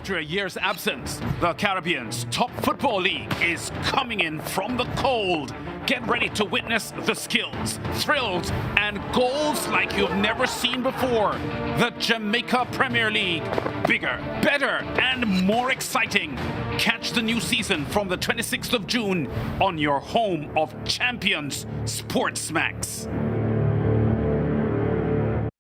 After a year's absence, the Caribbean's top football league is coming in from the cold. Get ready to witness the skills, thrills, and goals like you've never seen before. The Jamaica Premier League. Bigger, better, and more exciting. Catch the new season from the 26th of June on your home of champions, SportsMax.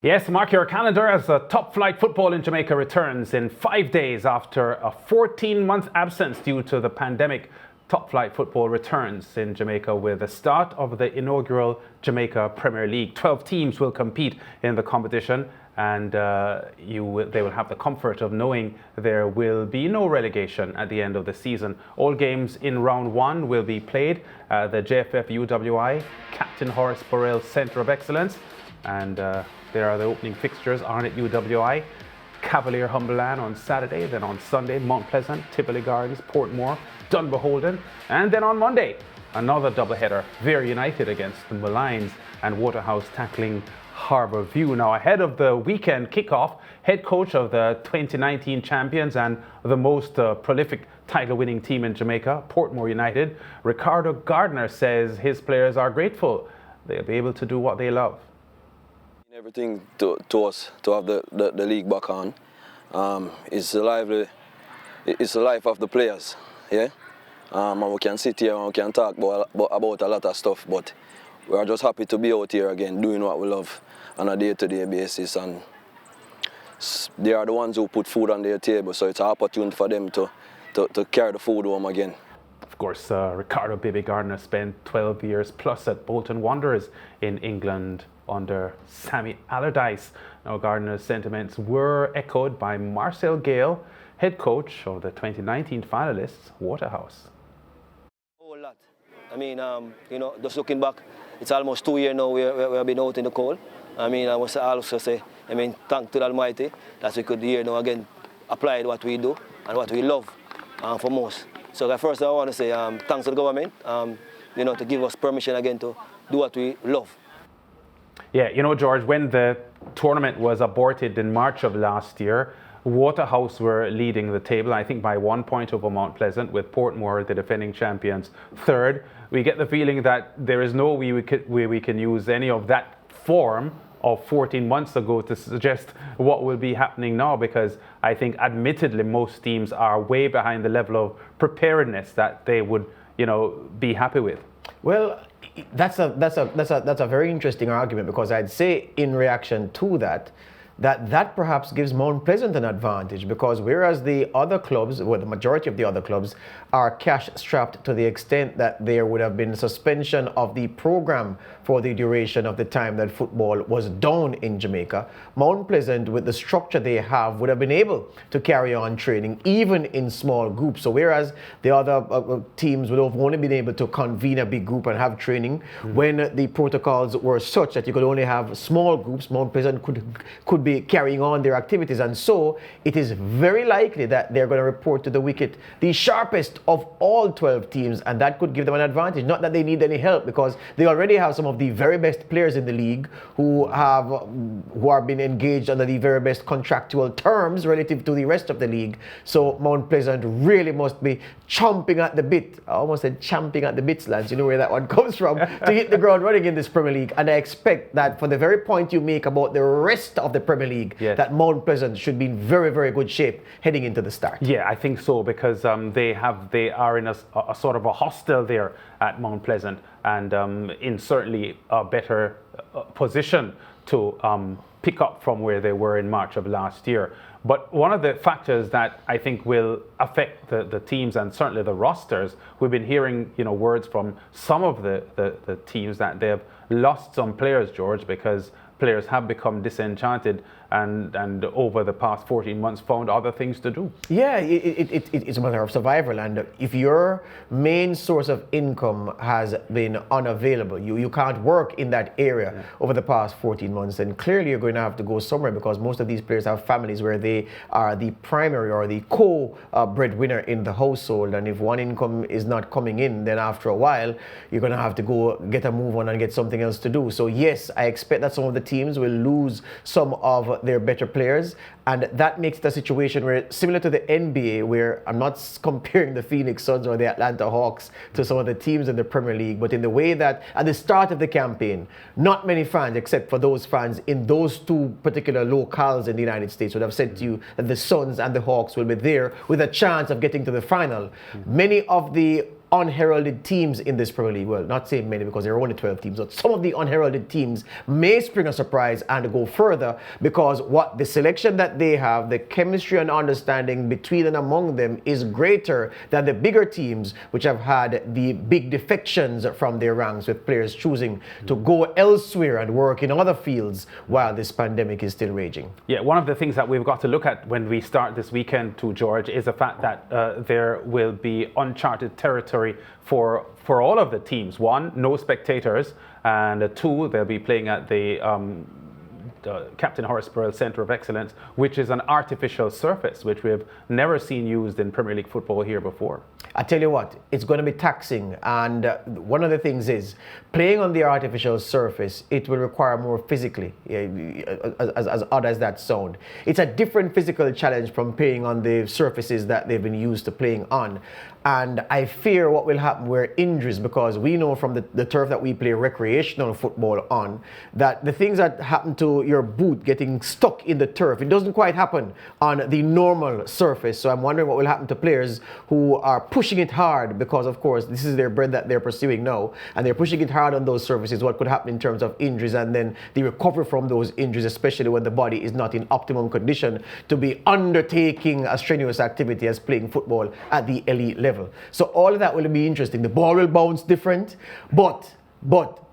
Yes, mark your calendar as top flight football in Jamaica returns in 5 days after a 14-month absence due to the pandemic. Top flight football returns in Jamaica with the start of the inaugural Jamaica Premier League. 12 teams will compete in the competition, and they will have the comfort of knowing there will be no relegation at the end of the season. All games in round one will be played at the JFF UWI Captain Horace Burrell Centre of Excellence, and there are the opening fixtures: Arnett UWI, Cavalier Humberland on Saturday, then on Sunday, Mount Pleasant, Tivoli Gardens, Portmore, Dunbeholden, and then on Monday, another doubleheader, Very United against the Malines and Waterhouse tackling Harbour View. Now, ahead of the weekend kickoff, head coach of the 2019 champions and the most prolific title-winning team in Jamaica, Portmore United, Ricardo Gardner, says his players are grateful. They'll be able to do what they love. Everything to us to have the league back on. It's the life of the players, yeah. And we can sit here and we can talk about a lot of stuff, but we are just happy to be out here again, doing what we love on a day-to-day basis. And they are the ones who put food on their table, so it's an opportunity for them to carry the food home again. Of course, Ricardo Baby Gardner spent 12 years plus at Bolton Wanderers in England under Sammy Allardyce. Now, Gardner's sentiments were echoed by Marcel Gale, head coach of the 2019 finalists, Waterhouse. A whole lot. I mean, just looking back, it's almost 2 years now we have been out in the cold. I mean, I must also say, thank to the Almighty that we could here now again apply what we do and what we love for most. So first I want to say thanks to the government, to give us permission again to do what we love. Yeah, George, when the tournament was aborted in March of last year, Waterhouse were leading the table, I think by 1 point over Mount Pleasant, with Portmore, the defending champions, third. We get the feeling that there is no way we can use any of that form of 14 months ago to suggest what will be happening now, because I think admittedly most teams are way behind the level of preparedness that they would, be happy with. Well, that's a very interesting argument, because I'd say in reaction to that perhaps gives Mount Pleasant an advantage, because whereas the other clubs, well, the majority of the other clubs, are cash strapped to the extent that there would have been suspension of the program for the duration of the time that football was down in Jamaica, Mount Pleasant, with the structure they have, would have been able to carry on training even in small groups. So whereas the other teams would have only been able to convene a big group and have training when the protocols were such that you could only have small groups, Mount Pleasant could be carrying on their activities, and so it is very likely that they're going to report to the wicket the sharpest of all 12 teams, and that could give them an advantage. Not that they need any help, because they already have some of the very best players in the league who are being engaged under the very best contractual terms relative to the rest of the league. So Mount Pleasant really must be chomping at the bit. I almost said champing at the bits, Lance. You know where that one comes from, to hit the ground running in this Premier League. And I expect that for the very point you make about the rest of the Premier League, yes, that Mount Pleasant should be in very, very good shape heading into the start. Yeah, I think so, because they are in a sort of a hostel there at Mount Pleasant, and in certainly a better position to pick up from where they were in March of last year. But one of the factors that I think will affect the teams and certainly the rosters, we've been hearing words from some of the teams that they've lost some players, George, because players have become disenchanted and over the past 14 months found other things to do. Yeah, it's a matter of survival, and if your main source of income has been unavailable, you can't work in that area over the past 14 months, then clearly you're going to have to go somewhere, because most of these players have families where they are the primary or the breadwinner in the household, and if one income is not coming in, then after a while you're going to have to go get a move on and get something else to do. So yes, I expect that some of the teams will lose some of but they're better players. And that makes it a situation where, similar to the NBA, where I'm not comparing the Phoenix Suns or the Atlanta Hawks to some of the teams in the Premier League, but in the way that at the start of the campaign, not many fans, except for those fans in those two particular locales in the United States, would have said to you that the Suns and the Hawks will be there with a chance of getting to the final. Many of the unheralded teams in this Premier League, well, not saying many because there are only 12 teams, but some of the unheralded teams may spring a surprise and go further, because what the selection that they have, the chemistry and understanding between and among them is greater than the bigger teams, which have had the big defections from their ranks, with players choosing to go elsewhere and work in other fields while this pandemic is still raging. Yeah, one of the things that we've got to look at when we start this weekend too, George, is the fact that there will be uncharted territory for all of the teams. One, no spectators, and two, they'll be playing at the Captain Horace Burrell Centre of Excellence, which is an artificial surface, which we have never seen used in Premier League football here before. I tell you what, it's going to be taxing, and one of the things is, playing on the artificial surface, it will require more physically, as odd as that sound. It's a different physical challenge from playing on the surfaces that they've been used to playing on. And I fear what will happen where injuries, because we know from the turf that we play recreational football on, that the things that happen to your boot getting stuck in the turf, it doesn't quite happen on the normal surface. So I'm wondering what will happen to players who are pushing it hard, because of course this is their bread that they're pursuing now, and they're pushing it hard on those surfaces. What could happen in terms of injuries, and then the recovery from those injuries, especially when the body is not in optimum condition to be undertaking a strenuous activity as playing football at the elite level. So all of that will be interesting. The ball will bounce different, but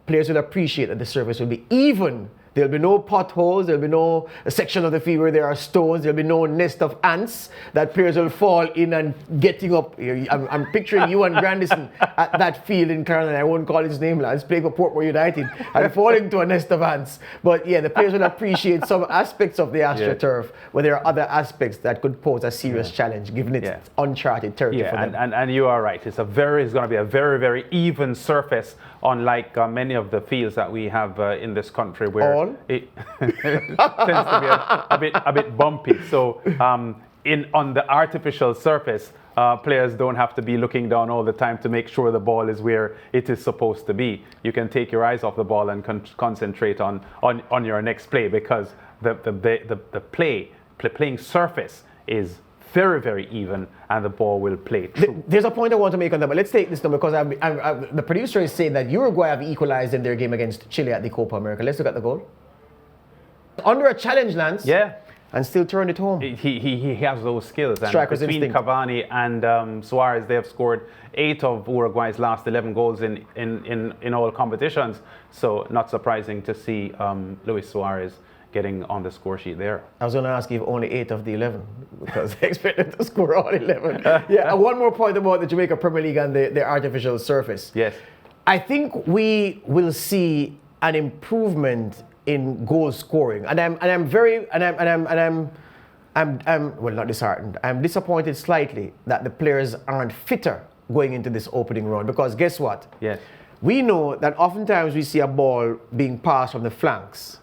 players will appreciate that the surface will be even. There'll be no potholes, there'll be no section of the field where there are stones, there'll be no nest of ants that players will fall in and getting up. I'm picturing you and Grandison at that field in Carolina. I won't call his name, lads, playing for Portmore United and falling to a nest of ants. But yeah, the players will appreciate some aspects of the AstroTurf, where there are other aspects that could pose a serious challenge, given its uncharted territory for them. And you are right. It's going to be a very, very even surface, unlike many of the fields that we have in this country, where it tends to be a bit bumpy. So on the artificial surface, players don't have to be looking down all the time to make sure the ball is where it is supposed to be. You can take your eyes off the ball and concentrate on your next play, because the playing surface is very, very even, and the ball will play through. There's a point I want to make on that, but let's take this now, because the producer is saying that Uruguay have equalized in their game against Chile at the Copa America. Let's look at the goal. Under a challenge, Lance. Yeah. And still turned it home. He has those skills. And Striker's between instinct. Cavani and Suarez, they have scored 8 of Uruguay's last 11 goals in all competitions. So not surprising to see Luis Suarez getting on the score sheet there. I was going to ask you if only 8 of the 11, because they expected to score all 11. Yeah, and one more point about the Jamaica Premier League and the artificial surface. Yes. I think we will see an improvement in goal scoring, and I'm well, not disheartened. I'm disappointed slightly that the players aren't fitter going into this opening round, because guess what? Yes. We know that oftentimes we see a ball being passed from the flanks,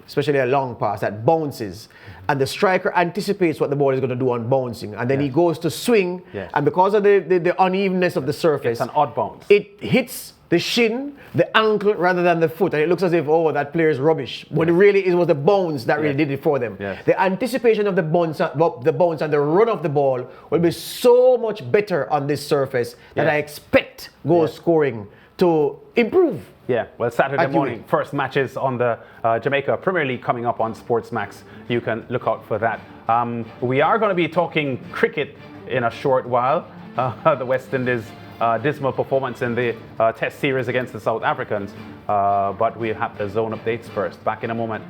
especially a long pass that bounces, and the striker anticipates what the ball is going to do on bouncing, and then he goes to swing, and because of the unevenness of the surface, it's an odd bounce. It hits the shin, the ankle, rather than the foot, and it looks as if, oh, that player is rubbish. But really, it was the bones that really did it for them. Yes. The anticipation of the bones and the run of the ball will be so much better on this surface that I expect goal scoring to improve. Yeah, well, Saturday morning, first matches on the Jamaica Premier League coming up on SportsMax. You can look out for that. We are going to be talking cricket in a short while. The West Indies dismal performance in the Test series against the South Africans. But we'll have the zone updates first. Back in a moment.